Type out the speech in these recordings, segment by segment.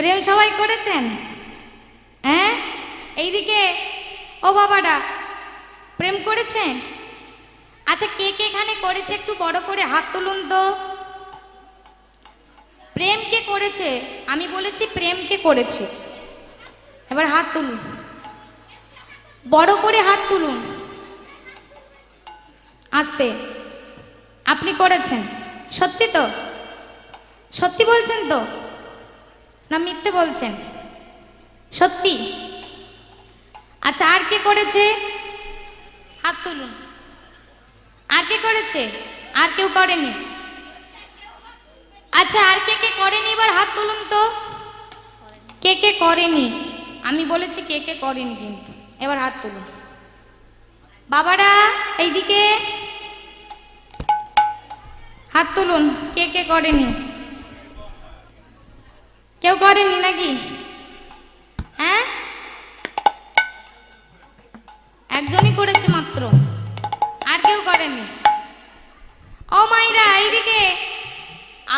প্রেম সবাই করেছেন? হ্যাঁ, এইদিকে ও বাবারা প্রেম করেছেন? আচ্ছা, কে কে এখানে করেছে একটু বড় করে হাত তুলুন তো। প্রেম কে করেছে? আমি বলেছি প্রেম কে করেছে, এবার হাত তুলুন, বড় করে হাত তুলুন, আস্তে। আপনি করেছেন? সত্যি তো? সত্যি বলছেন তো না মিথ্যে বলছেন? সত্যি? আচ্ছা, আর কে করেছে? হাত তুলুন। আর কে করেছে? আর কেউ করেনি? আচ্ছা, আর কে কে করেনি এবার হাত তুলুন তো। কে কে করেনি? আমি বলেছি কে কে করেনি, কিন্তু এবার হাত তুলুন। বাবারা এইদিকে হাত তুলুন, কে কে করেনি? কেউ করেনি নাকি? হ্যাঁ, একজনই করেছে মাত্র, আর কেউ করেনি। ও মাইরা এইদিকে,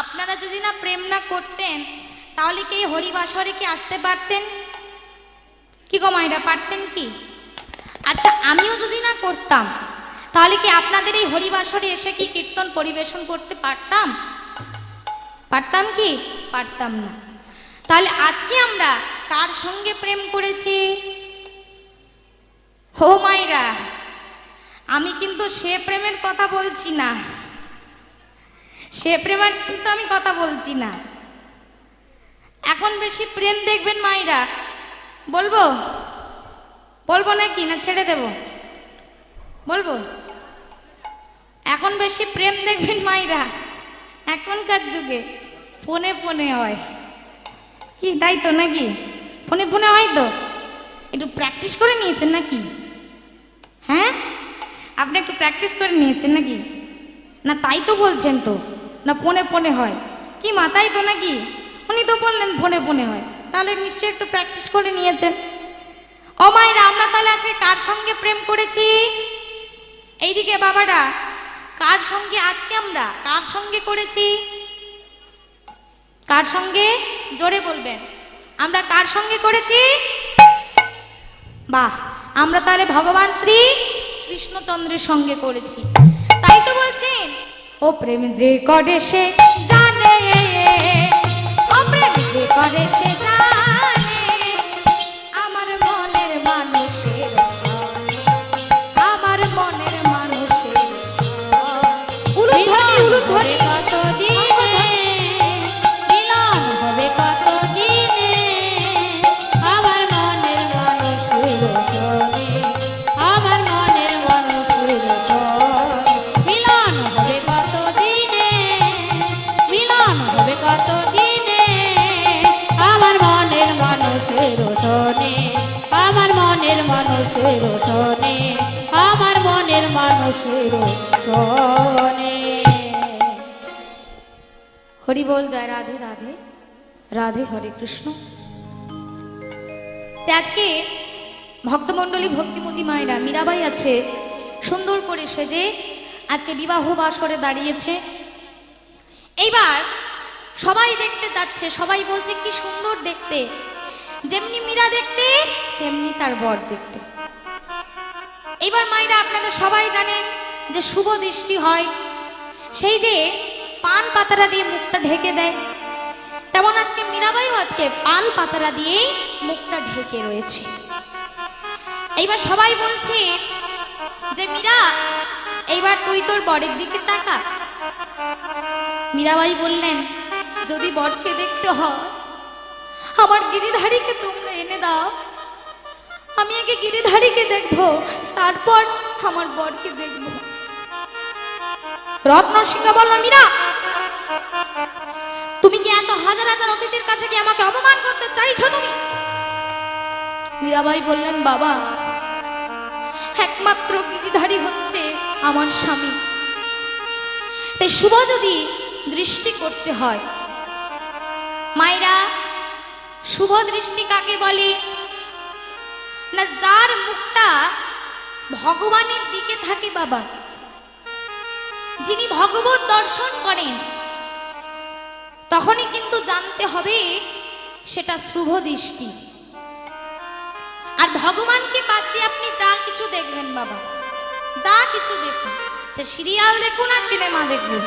আপনারা যদি না প্রেম না করতেন তাহলে কি হরিবাসরে কি আসতে পারতেন? কি গো মাইরা, পারতেন কি? আচ্ছা, আমিও যদি না করতাম তাহলে কি আপনাদের এই হরিবাসরে এসে কি কীর্তন পরিবেশন করতে পারতাম? পারতাম কি? পারতাম না। তাহলে আজকে আমরা কার সঙ্গে প্রেম করেছি? হো মাইরা, আমি কিন্তু সে প্রেমের কথা বলছি না, সে প্রেমের কিন্তু আমি কথা বলছি না। এখন বেশি প্রেম দেখবেন মাইরা, বলবো? বলবো নাকি না ছেড়ে দেব? বলবো। এখন বেশি প্রেম দেখবেন মাইরা, এখনকার যুগে ফোনে ফোনে হয় কি, তাই তো নাকি? ফোনে ফোনে হয় তো, একটু প্র্যাকটিস করে নিয়েছেন নাকি? হ্যাঁ, আপনি একটু প্র্যাকটিস করে নিয়েছেন নাকি? না তাই তো বলছেন তো, না ফোনে ফোনে হয় কি মা, তাই তো নাকি? উনি তো বললেন ফোনে ফোনে হয়, তাহলে নিশ্চয়ই একটু প্র্যাকটিস করে নিয়েছেন। ও মায়েরা, আমরা তাহলে আজকে কার সঙ্গে প্রেম করেছি? এইদিকে বাবারা, কার সঙ্গে আজকে আমরা কার সঙ্গে করেছি? কার সঙ্গে? জোরে বলবেন। আমরা কার সঙ্গে করেছি? বাহ, আমরা তাহলে ভগবান শ্রী কৃষ্ণচন্দ্রের সঙ্গে করেছি। তাই তো বলছেন, ও প্রেম যে করে সে জানে, ও প্রেম যে করে সে জানে, আমার মনের মানুষের, আমার মনের মানুষের উলুধ্বনি, উলুধ্বনি। কত দিনে মিলন হবে, কত দিনে আমার মনের মানুষের জনে, আমার মনের মানুষের জনে মিলন হবে কত দিনে, মিলন হবে কত দিনে আমার মনের মানুষের জনে, আমার মনের মানুষের জনে, আমার মনের মানুষের জনে। হরি বল, জয় রাধে রাধে রাধে, হরে কৃষ্ণ। আজকে ভক্তমণ্ডলী ভক্তিমতী মায়েরা, মীরাবাই আছে সুন্দর করে সেজে আজকে বিবাহ বাসরে দাঁড়িয়েছে। এইবার সবাই দেখতে যাচ্ছে, সবাই বলছে কি সুন্দর দেখতে, যেমনি মীরা দেখতে তেমনি তার বর দেখতে। এইবার মায়েরা আপনারা সবাই জানেন যে শুভ দৃষ্টি হয়, সেই যে পান পাতারা দিয়ে মুখটা ঢেকে দেয়, তেমন আজকে মীরাবাইও আজকে পান পাতারা দিয়েই মুখটা ঢেকে রয়েছে। এইবার সবাই বলছে যে মীরা, এইবার তুই তোর বরের দিকে তাকা। মীরাবাই বললেন, যদি বরকে দেখতে হয় আমার গিরিধারীকে তোমরা এনে দাও, আমি আগে গিরিধারীকে দেখবো, তারপর আমার বরকে দেখবো। রত্নসিংহ বলল, মীরা তুমি কি এত হাজার হাজার অতিথির কাছে কি আমাকে অপমান করতে চাইছো তুমি? মীরাবাই বললেন, বাবা একমাত্র গিরিধারী হচ্ছে আমার স্বামী, তাই শুভ যদি দৃষ্টি করতে হয়, মায়েরা শুভ দৃষ্টি কাকে বলে না, যার মুখটা ভগবানের দিকে থাকে বাবা, যিনি ভগবত দর্শন করেন, তখনই কিন্তু জানতে হবে সেটা শুভ দৃষ্টি। আর ভগবানকে বাদ দিয়ে আপনি যা কিছু দেখবেন বাবা, যা কিছু দেখুন, সে সিরিয়াল দেখুন আর সিনেমা দেখুন,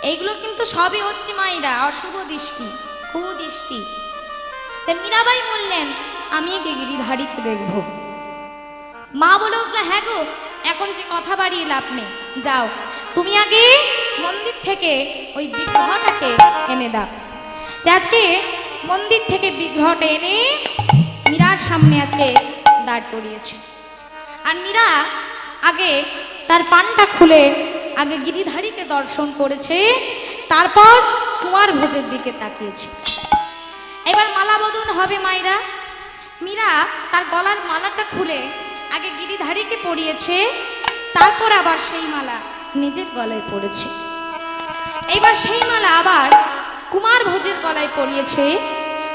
এইগুলো কিন্তু সবই হচ্ছে মায়েরা অশুভ দৃষ্টি, কুদৃষ্টি। তাই মীরাবাই বললেন আমি একে গিরিধারীকে দেখব। মা বলে উঠলো হ্যাঁ গো, এখন যে কথা বাড়িয়ে লাভ নেই, যাও তুমি আগে মন্দির থেকে ওই বিগ্রহটাকে এনে দাও। আজকে মন্দির থেকে বিগ্রহটা এনে মীরার সামনে আজকে দাঁড় করিয়েছে। আর মীরা আগে তার পানটা খুলে আগে গিরিধারীকে দর্শন করেছে, তারপর কুমার ভোজের দিকে তাকিয়েছে। এবার মালা বদন হবে মায়েরা। মীরা তার গলার মালাটা খুলে আগে গিরিধারীকে পরিয়েছে, তারপর আবার সেই মালা নিজের গলায় পড়েছে। এবার সেই মালা আবার কুমার ভোজের গলায় পরিয়েছে,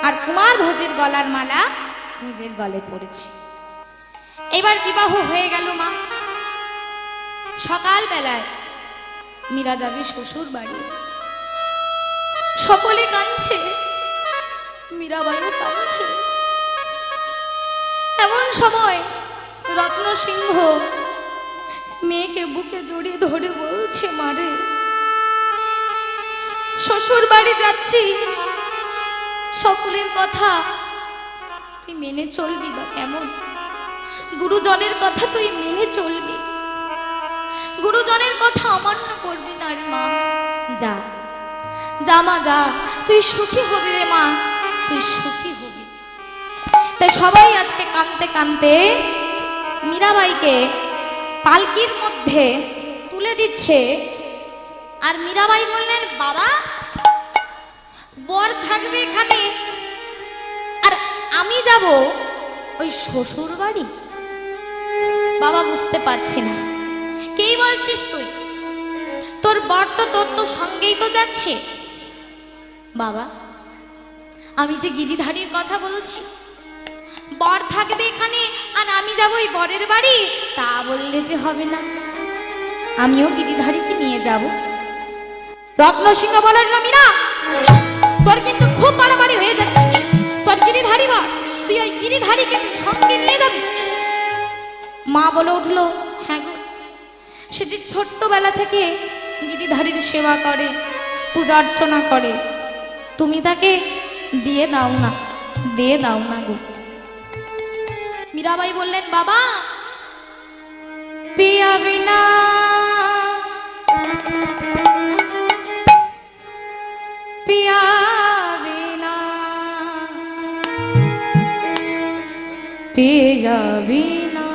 আর কুমার ভোজের গলার মালা নিজের গলায় পড়েছে। এবার বিবাহ হয়ে গেল মা। সকাল বেলায় মীরা যাবে শ্বশুর বাড়ি, সকলে কাঁদছে, মীরাবাইও কাঁদছে। এমন সময় রত্ন সিংহ মেয়েকে বুকে জড়িয়ে ধরে বলছে মারে, শ্বশুর বাড়ি যাচ্ছিস, সকলের কথা তুই মেনে চলবি বা কেমন? গুরুজনের কথা তুই মেনে চলবি, গুরুজনের কথা অমান্য করবি না রে মা। যা যা মা যা, তুই সুখী হবি রে মা, তুই সুখী হবি। তাই সবাই আজকে কাঁদতে কাঁদতে মীরাবাইকে পালকির মধ্যে তুলে দিচ্ছে। আর মীরাবাই বললেন বাবা, বর থাকবে এখানে আর আমি যাব ওই শ্বশুর বাড়ি। বাবা বুঝতে পারছি না, কেই বলছিস তুই? তোর বর তো তোর তো সঙ্গেই তো যাচ্ছে। বাবা আমি যে গিরিধারীর কথা বলছি, বর থাকবে এখানে আর আমি যাব ওই বরের বাড়ি, তা বললে যে হবে না, আমিও গিরিধারীকে নিয়ে যাব। রত্নসিংহ বলেন না মীরা, তোর কিন্তু খুব বাড়াবাড়ি হয়ে যাচ্ছে, তোর গিরিধারী বর, তুই ওই গিরিধারীকে সঙ্গে নিয়ে যাবি? মা বলে উঠলো হ্যাঁ গো, সে যে ছোট্টবেলা থেকে গিরিধারীর সেবা করে, পূজা অর্চনা করে, তুমি তাকে দিয়ে দাও না, দিয়ে দাও না গো। মীরাবাই বললেন বাবা, পিয়া বিনা পিয়া বিনা পিয়া বিনা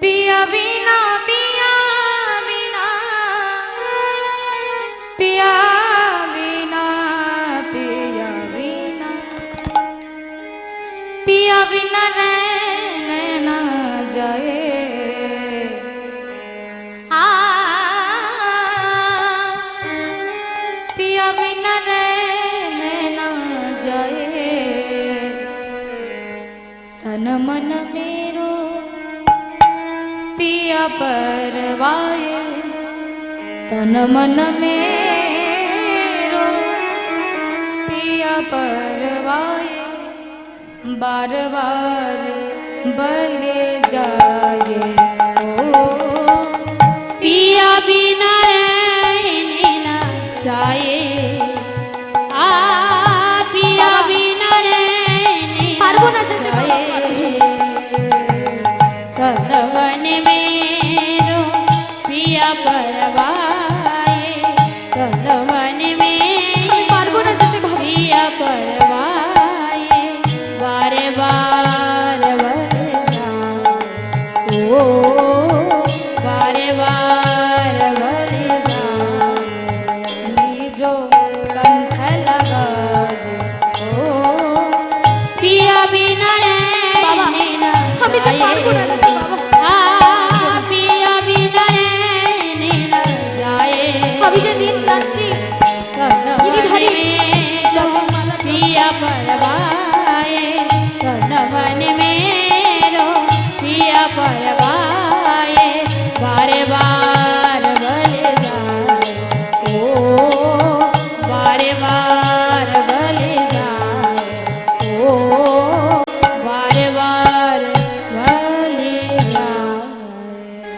পিয়া বিনা পিয়া বিনা পিয়া বিনা পিয়া বিনা पिया बिना रहना जाए, पिया बिना रहना जाए, तन मन मेरो पिया परवाए, तन मन मेरो पिया परवाए, बार बार बले जाए।